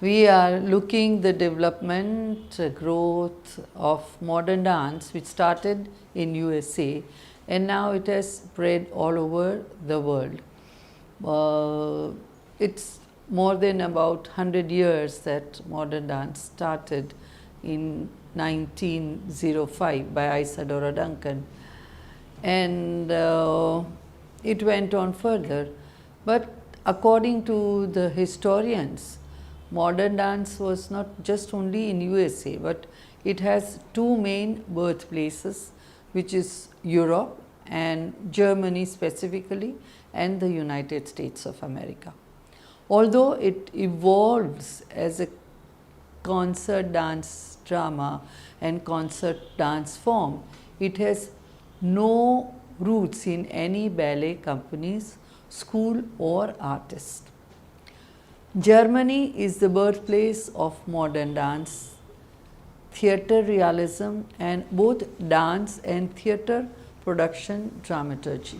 We are looking the development, growth of modern dance, which started in USA and now it has spread all over the world. It's more than about 100 years that modern dance started in 1905 by Isadora Duncan, and it went on further. But according to the historians, modern dance was not just only in USA, but it has two main birthplaces, which is Europe and Germany specifically, and the United States of America. Although it evolves as a concert dance drama and concert dance form, it has no roots in any ballet companies, school or artist. Germany is the birthplace of modern dance, theatre realism, and both dance and theatre production dramaturgy.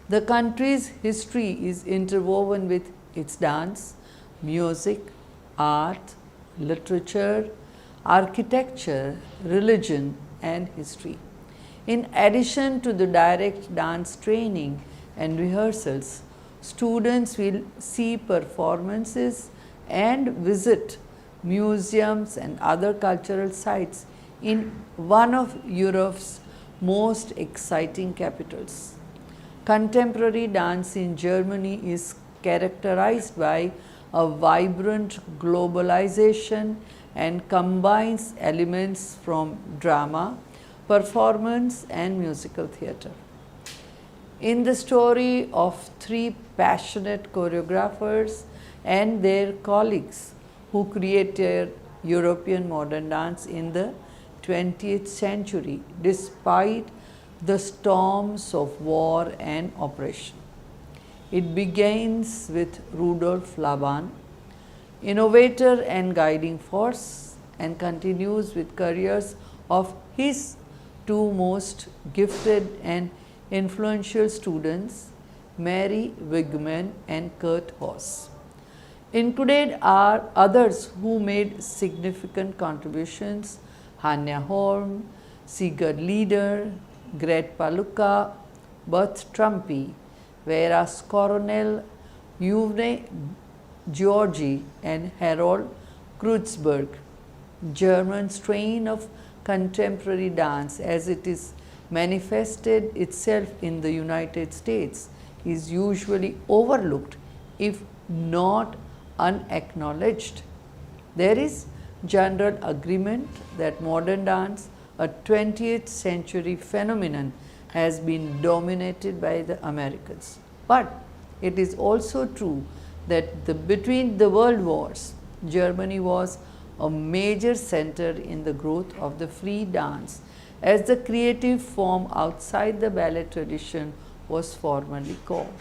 The country's history is interwoven with its dance, music, art, literature, architecture, religion, and history. In addition to the direct dance training and rehearsals, students will see performances and visit museums and other cultural sites in one of Europe's most exciting capitals. Contemporary dance in Germany is characterized by a vibrant globalization and combines elements from drama, performance, and musical theatre. In the story of three passionate choreographers and their colleagues who created European modern dance in the 20th century despite the storms of war and oppression. It begins with Rudolf Laban, innovator and guiding force, and continues with careers of his two most gifted and influential students, Mary Wigman and Kurt Haas. Included are others who made significant contributions: Hanya Holm, Sigurd Lieder, Gret Palucka, Bert Trumpy, Vera Coronel, Yvonne Georgi, and Harold Kreutzberg. German strain of contemporary dance, as it is manifested itself in the United States, is usually overlooked if not unacknowledged. There is general agreement that modern dance, a 20th century phenomenon, has been dominated by the Americans. But it is also true that between the world wars, Germany was a major center in the growth of the free dance, as the creative form outside the ballet tradition was formerly called.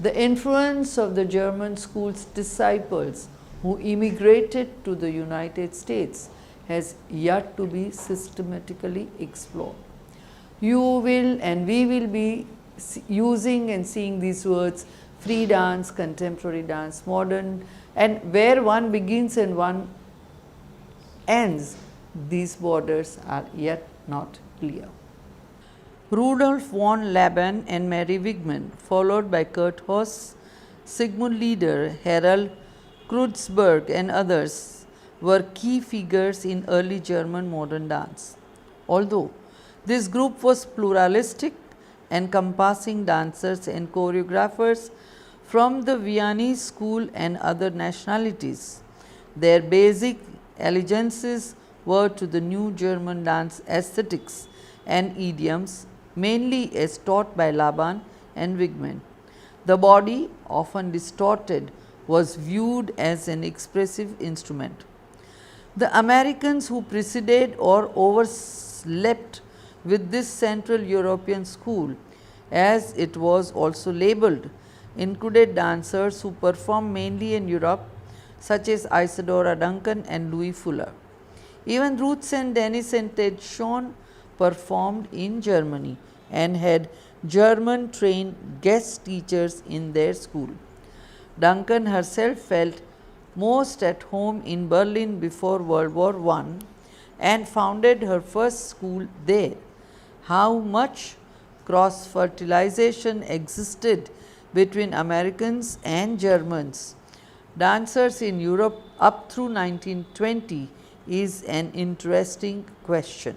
The influence of the German school's disciples who immigrated to the United States has yet to be systematically explored. You will and we will be using and seeing these words: free dance, contemporary dance, modern, and where one begins and one ends, these borders are yet not clear. Rudolf von Laban and Mary Wigman, followed by Kurt Haas, Sigmund Lieder, Harald Kreutzberg, and others, were key figures in early German modern dance. Although this group was pluralistic, encompassing dancers and choreographers from the Viennese school and other nationalities, their basic allegiances were to the new German dance aesthetics and idioms, mainly as taught by Laban and Wigman. The body, often distorted, was viewed as an expressive instrument. The Americans who preceded or overslept with this Central European school, as it was also labeled, included dancers who performed mainly in Europe, such as Isadora Duncan and Louis Fuller. Even Ruth and Dennis and Ted Schoen performed in Germany and had German trained guest teachers in their school. Duncan herself felt most at home in Berlin before World War I, and founded her first school there. How much cross fertilization existed between Americans and Germans, dancers in Europe up through 1920 is an interesting question.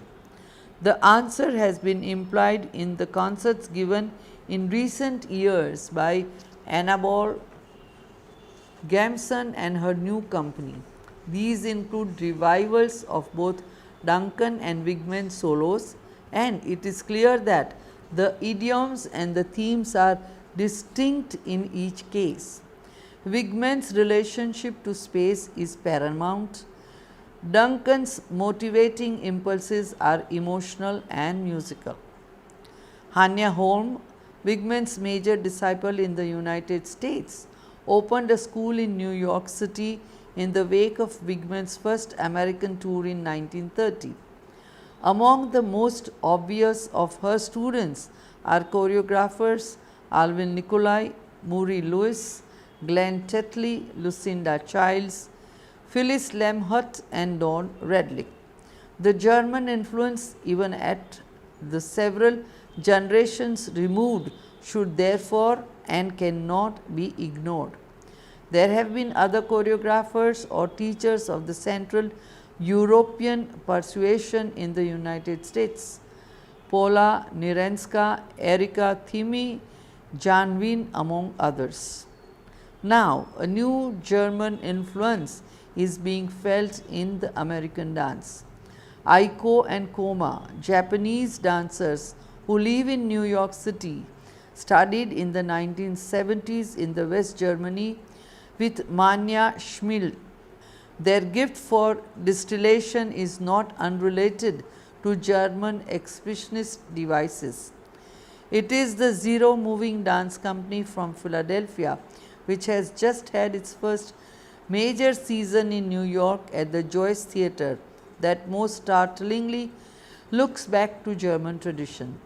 The answer has been implied in the concerts given in recent years by Annabel Gamson and her new company. These include revivals of both Duncan and Wigman solos, and it is clear that the idioms and the themes are distinct in each case. Wigman's relationship to space is paramount. Duncan's motivating impulses are emotional and musical. Hanya Holm, Wigman's major disciple in the United States, opened a school in New York City in the wake of Wigman's first American tour in 1930. Among the most obvious of her students are choreographers Alvin Nicolai, Murray Lewis, Glenn Tetley, Lucinda Childs, Phyllis Lemhut, and Don Redlich. The German influence, even at the several generations removed, should therefore and cannot be ignored. There have been other choreographers or teachers of the Central European persuasion in the United States: Paula Nierenska, Erika Thimi, Janvin, among others. Now, a new German influence is being felt in the American dance. Aiko and Koma, Japanese dancers who live in New York City, studied in the 1970s in the West Germany with Manya Schmil. Their gift for distillation is not unrelated to German expressionist devices. It is the Zero Moving Dance Company from Philadelphia, which has just had its first major season in New York at the Joyce Theatre, that most startlingly looks back to German tradition.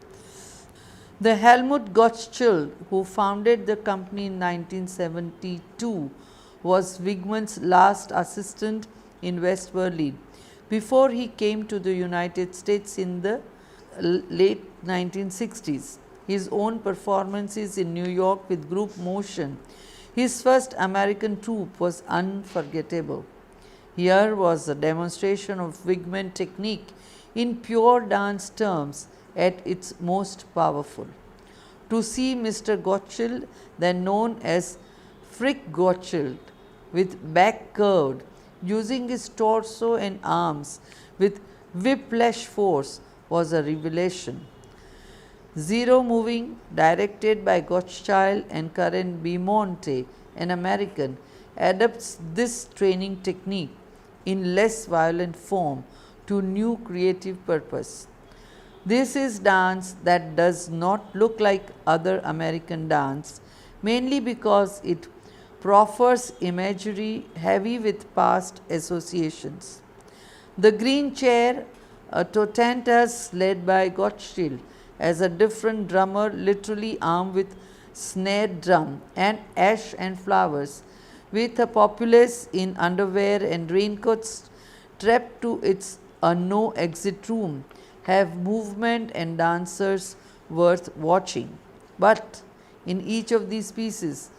The Helmut Gottschild, who founded the company in 1972, was Wigman's last assistant in West Berlin before he came to the United States in the late 1960s. His own performances in New York with group motion, his first American troupe, was unforgettable. Here was a demonstration of Wigman technique in pure dance terms at its most powerful. To see Mr. Gottschild, then known as Frick Gottschild, with back curved, using his torso and arms with whiplash force, was a revelation. Zero Moving, directed by Gottschild and Karen Beaumonte, an American, adapts this training technique in less violent form to new creative purpose. This is dance that does not look like other American dance, mainly because it proffers imagery heavy with past associations. The Green Chair, a Totentas led by Gottschild as a different drummer, literally armed with snare drum and ash and flowers, with a populace in underwear and raincoats trapped to its no exit room, have movement and dancers worth watching. But in each of these pieces,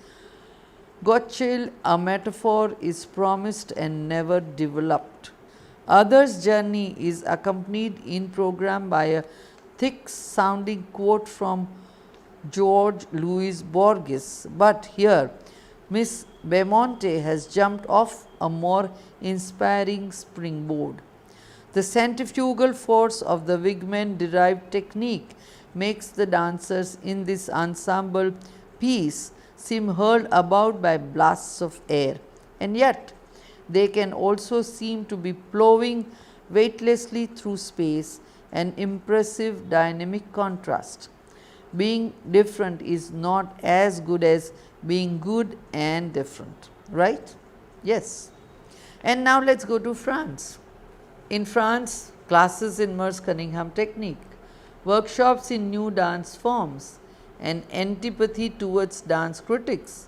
Gottschild, a metaphor, is promised and never developed. Others' journey is accompanied in program by a thick sounding quote from George Louis Borges, but here Miss Beaumonte has jumped off a more inspiring springboard. The centrifugal force of the Wigman derived technique makes the dancers in this ensemble piece seem hurled about by blasts of air, and yet they can also seem to be plowing weightlessly through space, an impressive dynamic contrast. Being different is not as good as being good and different, right? Yes. And now let's go to France. In France, classes in Merce Cunningham technique, workshops in new dance forms, and antipathy towards dance critics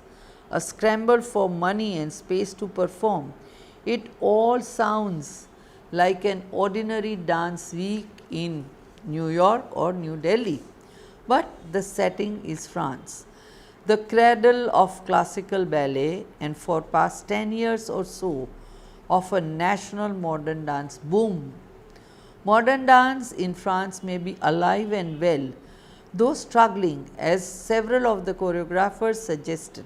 a scramble for money and space to perform. It all sounds like an ordinary dance week in New York or New Delhi, but the setting is France, the cradle of classical ballet, and for past 10 years or so of a national modern dance boom. Modern dance in France may be alive and well, though struggling, as several of the choreographers suggested.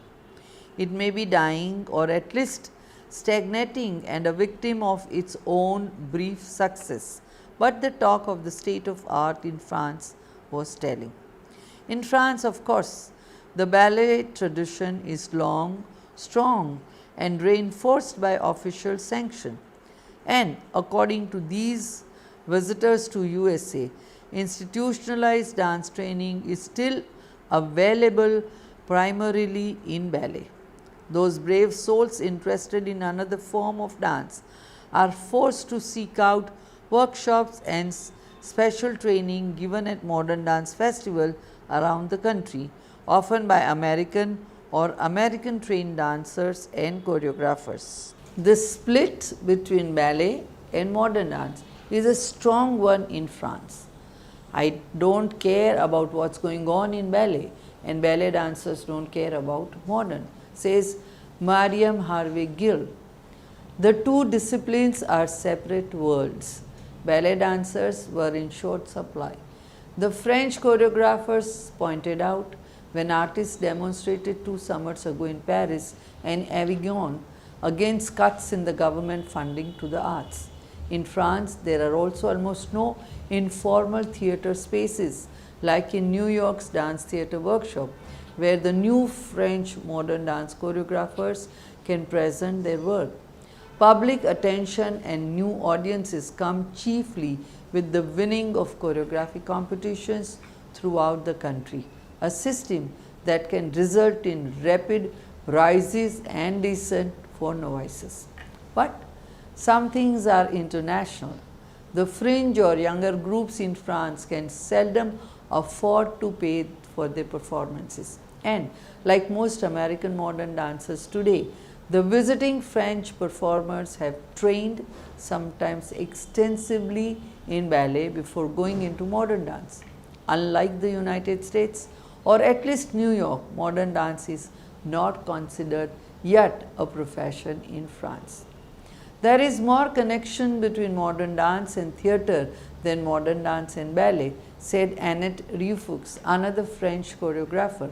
It may be dying or at least stagnating and a victim of its own brief success, but the talk of the state of art in France was telling. In France, of course, the ballet tradition is long, strong, and reinforced by official sanction. And according to these visitors to USA, institutionalized dance training is still available primarily in ballet. Those brave souls interested in another form of dance are forced to seek out workshops and special training given at modern dance festival around the country, often by American or American trained dancers and choreographers. The split between ballet and modern dance is a strong one in France. I don't care about what's going on in ballet, and ballet dancers don't care about modern, says Mariam Harvey Gill. The two disciplines are separate worlds. Ballet dancers were in short supply. The French choreographers pointed out when artists demonstrated 2 summers ago in Paris and Avignon against cuts in the government funding to the arts. In France, there are also almost no informal theatre spaces like in New York's Dance Theatre Workshop, where the new French modern dance choreographers can present their work. Public attention and new audiences come chiefly with the winning of choreography competitions throughout the country, a system that can result in rapid rises and descent for novices. But some things are international. The fringe or younger groups in France can seldom afford to pay for their performances. And like most American modern dancers today, the visiting French performers have trained sometimes extensively in ballet before going into modern dance. Unlike the United States, or at least New York, modern dance is not considered yet a profession in France. There is more connection between modern dance and theatre than modern dance and ballet, said Annette Rufux, another French choreographer.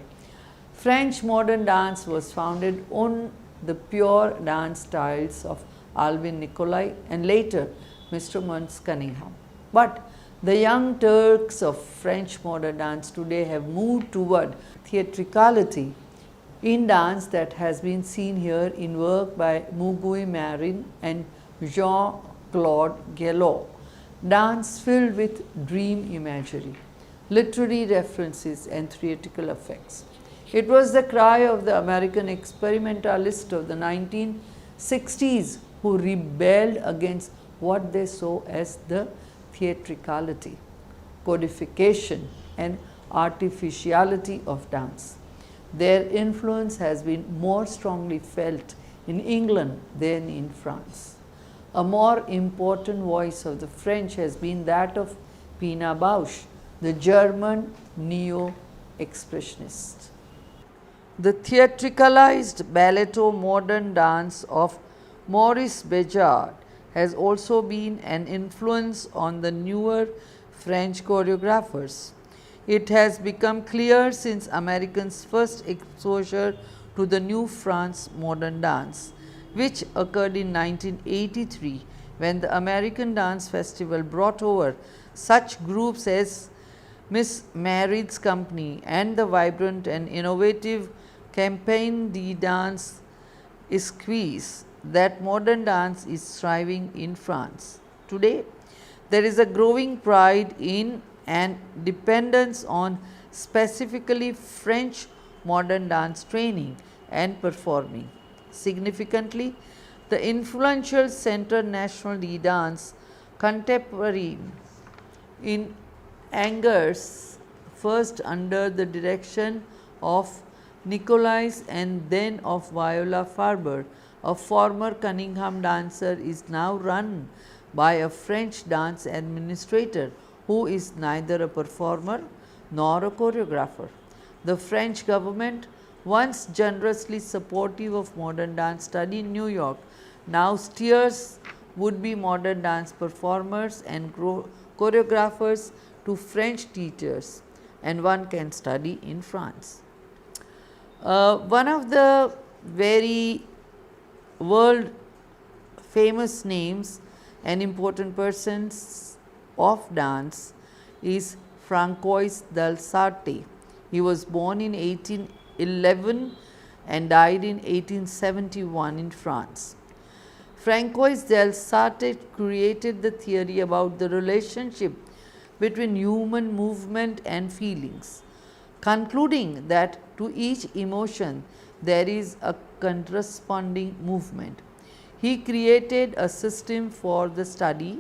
French modern dance was founded on the pure dance styles of Alvin Nicolai and later Mr. Mons Cunningham. But the young Turks of French modern dance today have moved toward theatricality in dance that has been seen here in work by Mugui Marin and Jean-Claude Gallo. Dance filled with dream imagery, literary references and theatrical effects. It was the cry of the American experimentalists of the 1960s who rebelled against what they saw as the theatricality, codification and artificiality of dance. Their influence has been more strongly felt in England than in France. A more important voice of the French has been that of Pina Bausch, the German neo-expressionist. The theatricalized balletto modern dance of Maurice Béjart has also been an influence on the newer French choreographers. It has become clear since Americans' first exposure to the new France modern dance, which occurred in 1983 when the American Dance Festival brought over such groups as Miss Mary's Company and the vibrant and innovative Campagne de Danse Exquise that modern dance is thriving in France. Today, there is a growing pride in and dependence on specifically French modern dance training and performing. Significantly, the influential Centre National de Danse Contemporaine in Angers, first under the direction of Nicolais and then of Viola Farber, a former Cunningham dancer, is now run by a French dance administrator who is neither a performer nor a choreographer. The French government, once generously supportive of modern dance study in New York, now steers would be modern dance performers and choreographers to French teachers, and one can study in France. One of the very world famous names and important persons of dance is Francois Delsarte. He was born in 1811 and died in 1871 in France. Francois Delsarte created the theory about the relationship between human movement and feelings, concluding that to each emotion there is a corresponding movement. He created a system for the study,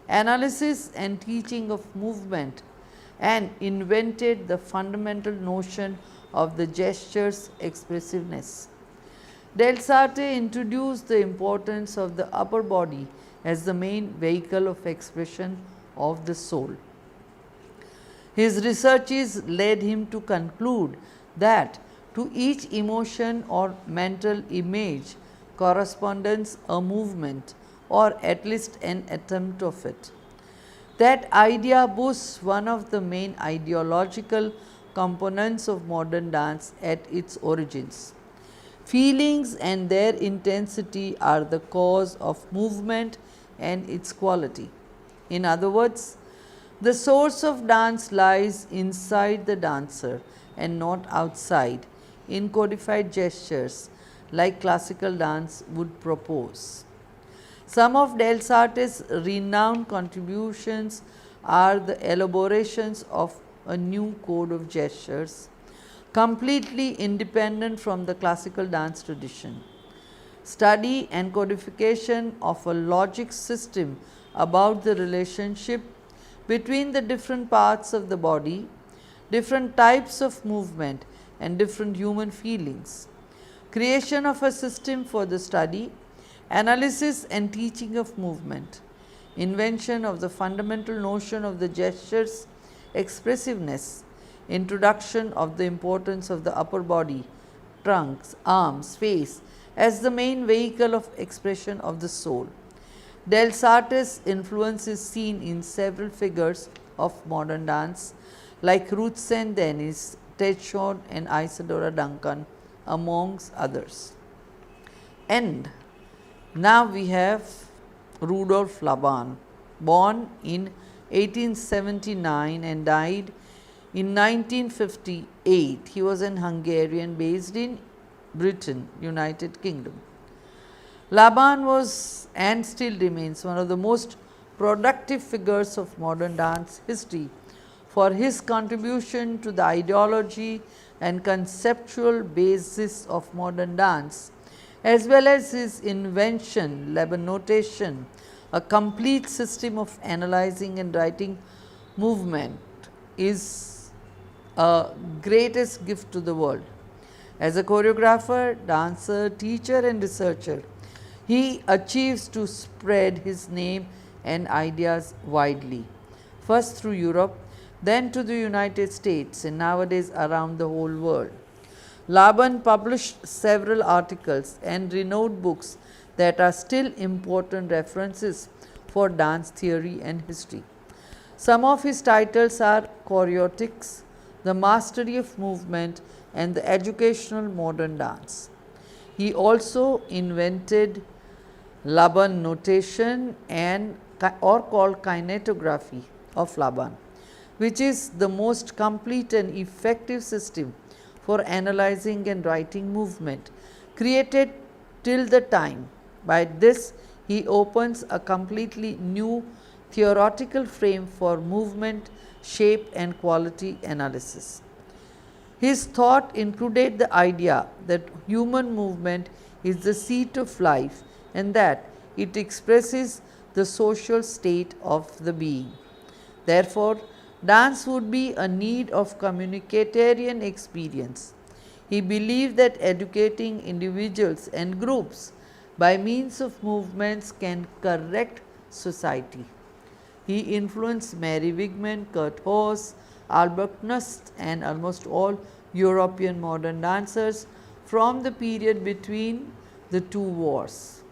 analysis and teaching of movement, and invented the fundamental notion of the gesture's expressiveness. Delsarte introduced the importance of the upper body as the main vehicle of expression of the soul. His researches led him to conclude that to each emotion or mental image corresponds a movement or at least an attempt of it. That idea boosts one of the main ideological components of modern dance at its origins. Feelings and their intensity are the cause of movement and its quality. In other words, the source of dance lies inside the dancer and not outside in codified gestures like classical dance would propose. Some of Delsarte's renowned contributions are the elaborations of a new code of gestures, completely independent from the classical dance tradition. Study and codification of a logic system about the relationship between the different parts of the body, different types of movement and different human feelings. Creation of a system for the study, analysis and teaching of movement. Invention of the fundamental notion of the gesture's expressiveness. Introduction of the importance of the upper body, trunks, arms, face as the main vehicle of expression of the soul. Delsarte's influence is seen in several figures of modern dance like Ruth St. Denis, Ted Shawn and Isadora Duncan amongst others. And now we have Rudolf Laban, born in 1879 and died in 1958. He was an Hungarian based in Britain, United Kingdom. Laban was and still remains one of the most productive figures of modern dance history for his contribution to the ideology and conceptual basis of modern dance, as well as his invention, Laban notation, a complete system of analyzing and writing movement, is a greatest gift to the world. As a choreographer, dancer, teacher and researcher, he achieves to spread his name and ideas widely, first through Europe, then to the United States and nowadays around the whole world. Laban published several articles and renowned books that are still important references for dance theory and history. Some of his titles are Choreotics, The Mastery of Movement and the Educational Modern Dance. He also invented Laban notation and or called kinetography of Laban, which is the most complete and effective system for analyzing and writing movement created till the time. By this, he opens a completely new theoretical frame for movement, shape and quality analysis. His thought included the idea that human movement is the seat of life and that it expresses the social state of the being. Therefore, dance would be a need of communitarian experience. He believed that educating individuals and groups by means of movements can correct society. He influenced Mary Wigman, Kurt Hawes, Albert Nust, and almost all European modern dancers from the period between the two wars.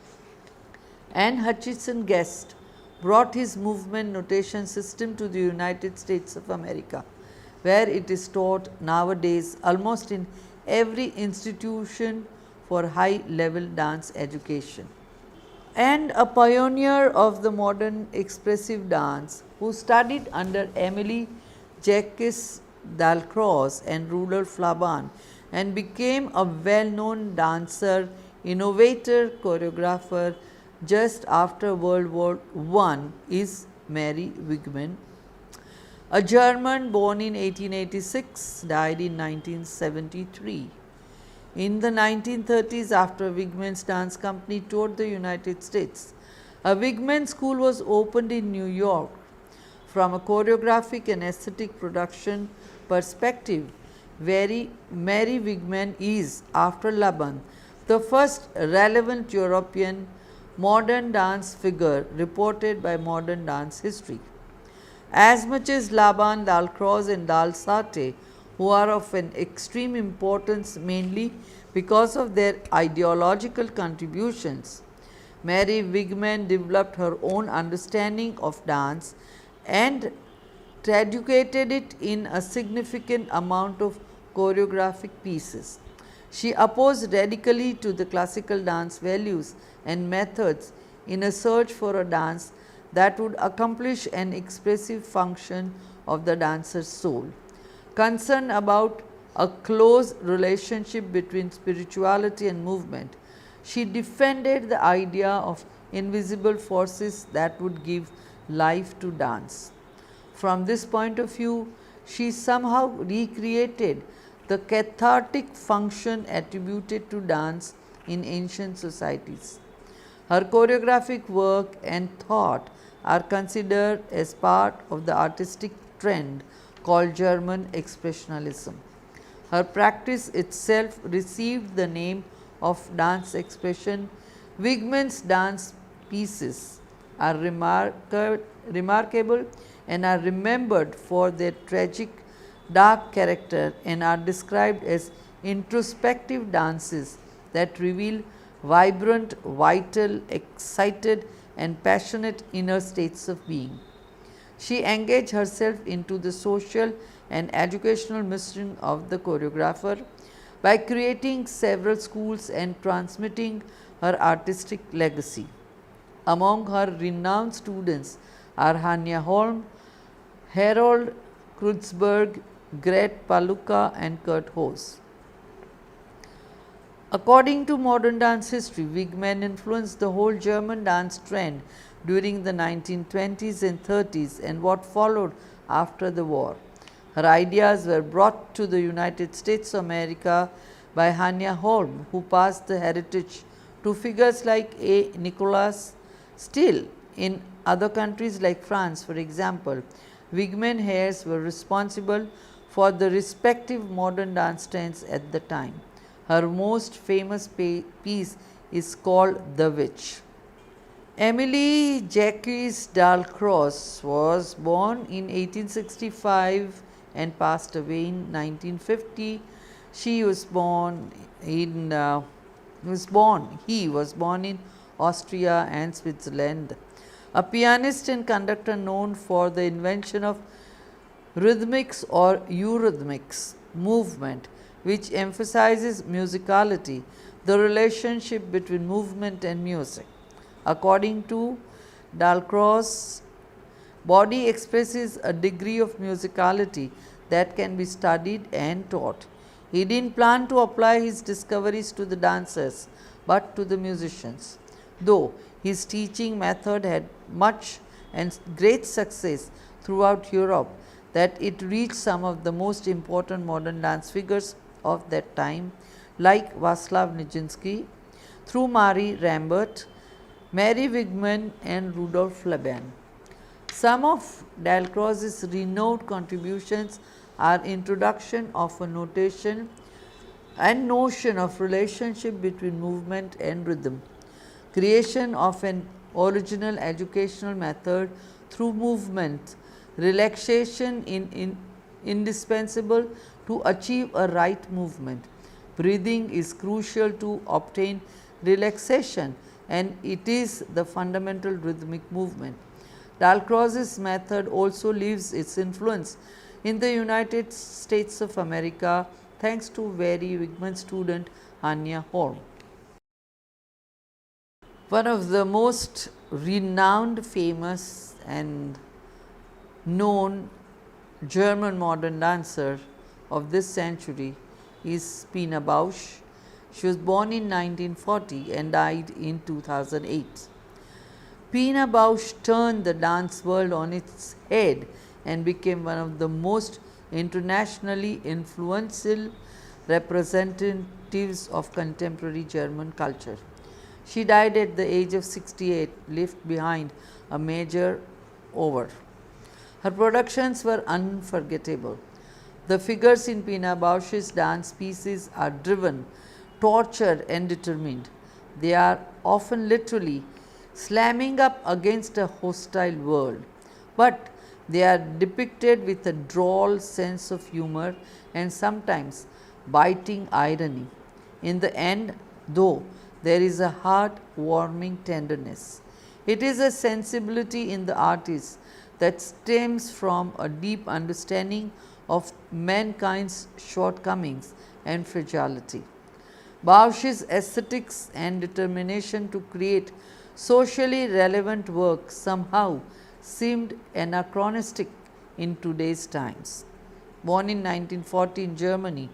Anne Hutchinson Guest brought his movement notation system to the United States of America, where it is taught nowadays almost in every institution for high level dance education. And a pioneer of the modern expressive dance who studied under Emily Jacques Dalcroze and Rudolf Laban and became a well known dancer, innovator, choreographer just after World War I is Mary Wigman, a German born in 1886, died in 1973. In the 1930s, after Wigman's dance company toured the United States, a Wigman school was opened in New York. From a choreographic and aesthetic production perspective, Mary Wigman is, after Laban, the first relevant European modern dance figure reported by modern dance history. As much as Laban, Dalcroze and Dalsate, who are of an extreme importance mainly because of their ideological contributions, Mary Wigman developed her own understanding of dance and traducated it in a significant amount of choreographic pieces. She opposed radically to the classical dance values and methods in a search for a dance that would accomplish an expressive function of the dancer's soul. Concerned about a close relationship between spirituality and movement, she defended the idea of invisible forces that would give life to dance. From this point of view, she somehow recreated the cathartic function attributed to dance in ancient societies. Her choreographic work and thought are considered as part of the artistic trend called German Expressionism. Her practice itself received the name of dance expression. Wigman's dance pieces are remarkable and are remembered for their tragic, dark character and are described as introspective dances that reveal vibrant, vital, excited and passionate inner states of being. She engaged herself into the social and educational mission of the choreographer by creating several schools and transmitting her artistic legacy. Among her renowned students are Hanya Holm, Harold Kreutzberg, Gret Paluca and Kurt Hawes. According to modern dance history, Wigman influenced the whole German dance trend during the 1920s and 30s and what followed after the war. Her ideas were brought to the United States of America by Hanya Holm, who passed the heritage to figures like A. Nicolas. Still, in other countries like France, for example, Wigman hairs were responsible for the respective modern dance trends at the time. Her most famous piece is called The Witch. Emily Jacques Dalcroze was born in 1865 and passed away in 1950. He was born in Austria and Switzerland. A pianist and conductor known for the invention of rhythmics or eurythmics movement, which emphasizes musicality, the relationship between movement and music. According to Dalcroze, body expresses a degree of musicality that can be studied and taught. He didn't plan to apply his discoveries to the dancers, but to the musicians. Though his teaching method had much and great success throughout Europe, that it reached some of the most important modern dance figures of that time, like Václav Nijinsky, through Marie Rambert, Mary Wigman and Rudolf Laban. Some of Dalcroze's renowned contributions are introduction of a notation and notion of relationship between movement and rhythm, creation of an original educational method through movement, relaxation indispensable to achieve a right movement. Breathing is crucial to obtain relaxation and it is the fundamental rhythmic movement. Dalcroze's method also leaves its influence in the United States of America thanks to Barry Wigman's student Anya Holm. One of the most renowned, famous and known German modern dancer of this century is Pina Bausch. She was born in 1940 and died in 2008. Pina Bausch turned the dance world on its head and became one of the most internationally influential representatives of contemporary German culture. She died at the age of 68, left behind a major over. Her productions were unforgettable. The figures in Pina Bausch's dance pieces are driven, tortured and determined. They are often literally slamming up against a hostile world, but they are depicted with a droll sense of humor and sometimes biting irony. In the end, though, there is a heart-warming tenderness. It is a sensibility in the artist that stems from a deep understanding of mankind's shortcomings and fragility. Bausch's aesthetics and determination to create socially relevant work somehow seemed anachronistic in today's times. Born in 1940 in Germany,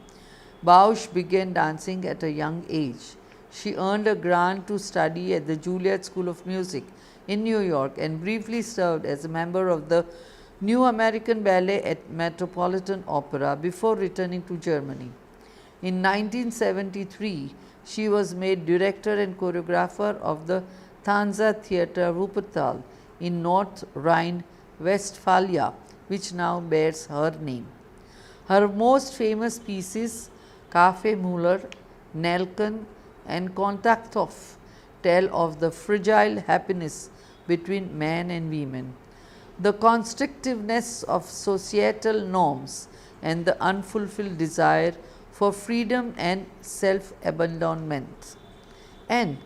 Bausch began dancing at a young age. She earned a grant to study at the Juilliard School of Music in New York and briefly served as a member of the New American Ballet at Metropolitan Opera before returning to Germany. In 1973, she was made director and choreographer of the Tanza Theater Wuppertal in North Rhine-Westphalia, which now bears her name. Her most famous pieces, Kaffeemüller, Nelken, and Kontakthof, tell of the fragile happiness between men and women, the constrictiveness of societal norms, and the unfulfilled desire for freedom and self-abandonment. And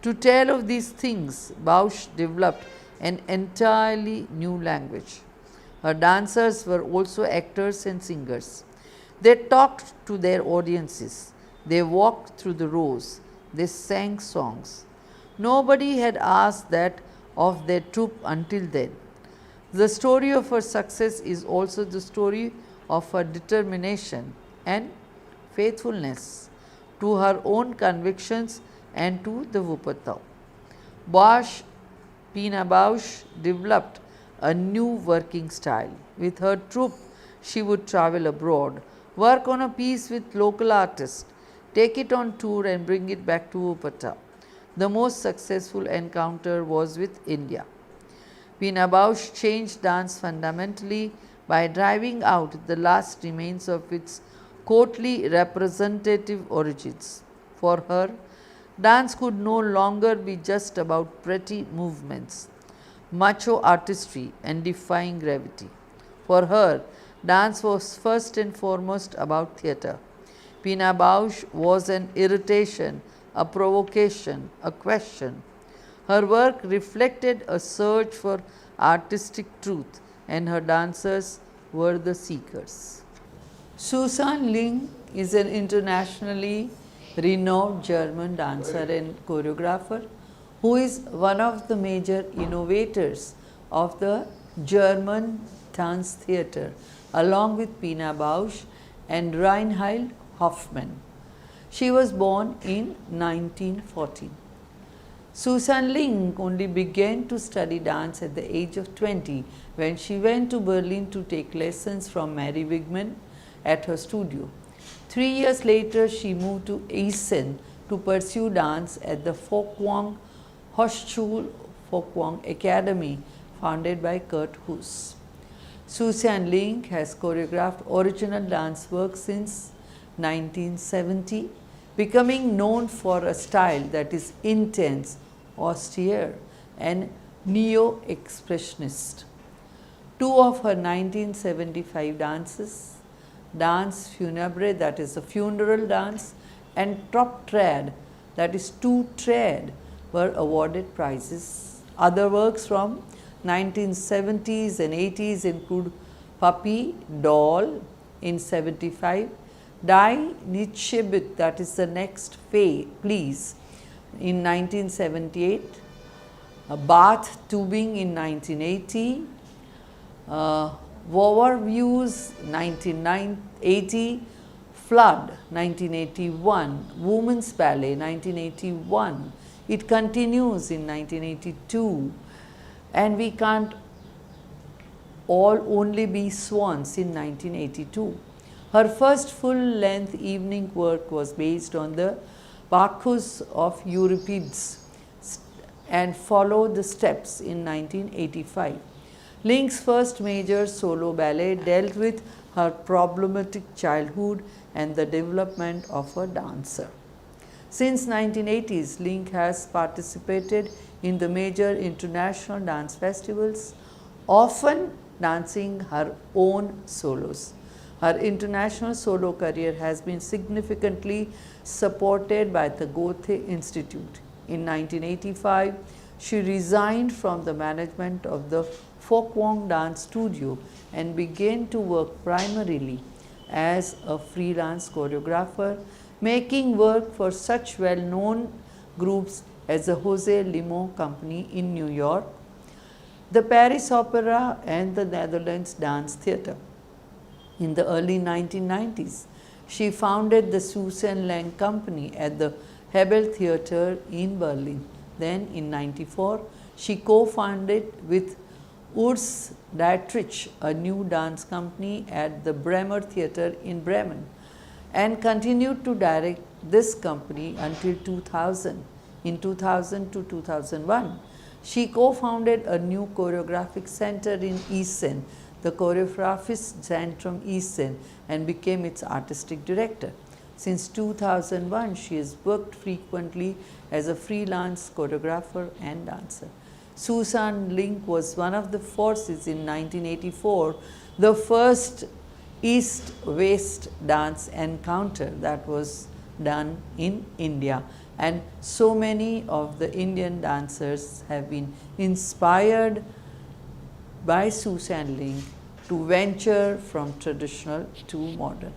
to tell of these things, Bausch developed an entirely new language. Her dancers were also actors and singers. They talked to their audiences, they walked through the rows, they sang songs. Nobody had asked that of their troupe until then. The story of her success is also the story of her determination and faithfulness to her own convictions and to the Wuppertal. Pina Bausch developed a new working style. With her troupe, she would travel abroad, work on a piece with local artists, take it on tour and bring it back to Wuppertal. The most successful encounter was with India. Pina Bausch changed dance fundamentally by driving out the last remains of its courtly representative origins. For her, dance could no longer be just about pretty movements, macho artistry and defying gravity. For her, dance was first and foremost about theatre. Pina Bausch was an irritation, a provocation, a question. Her work reflected a search for artistic truth and her dancers were the seekers. Susan Ling is an internationally renowned German dancer and choreographer who is one of the major innovators of the German dance theatre along with Pina Bausch and Reinhold Hoffmann. She was born in 1914. Susan Ling only began to study dance at the age of 20 when she went to Berlin to take lessons from Mary Wigman at her studio. 3 years later, she moved to Essen to pursue dance at the Folkwang Hochschule Folkwang Academy founded by Kurt Huss. Susan Ling has choreographed original dance work since 1970, becoming known for a style that is intense, austere, and neo-expressionist. Two of her 1975 dances, Danse Funèbre, that is a funeral dance, and Trop Trad, that is two trad, were awarded prizes. Other works from 1970s and 80s include Puppy Doll in 75, Die Nichtschebit, that is the next please, in 1978, Bath Tubing in 1980, Views 1980, Flood 1981, Women's Ballet 1981. It continues in 1982, and We Can't All Only Be Swans in 1982. Her first full-length evening work was based on the Bacchus of Euripides and Follow the Steps in 1985. Link's first major solo ballet dealt with her problematic childhood and the development of a dancer. Since 1980s, Link has participated in the major international dance festivals, often dancing her own solos. Her international solo career has been significantly supported by the Goethe Institute. In 1985, she resigned from the management of the Folkwang Dance Studio and began to work primarily as a freelance choreographer, making work for such well-known groups as the Jose Limo Company in New York, the Paris Opera, and the Netherlands Dance Theatre. In the early 1990s, she founded the Susan Lang Company at the Hebel Theatre in Berlin. Then in 1994, she co-founded with Urs Dietrich a new dance company at the Bremer Theatre in Bremen and continued to direct this company until 2000. In 2000 to 2001, she co-founded a new choreographic center in Essen, the Choreografisches Zentrum Essen, and became its artistic director. Since 2001, she has worked frequently as a freelance choreographer and dancer. Susan Link was one of the forces in 1984, the first East-West dance encounter that was done in India. And so many of the Indian dancers have been inspired by Susan Link to venture from traditional to modern.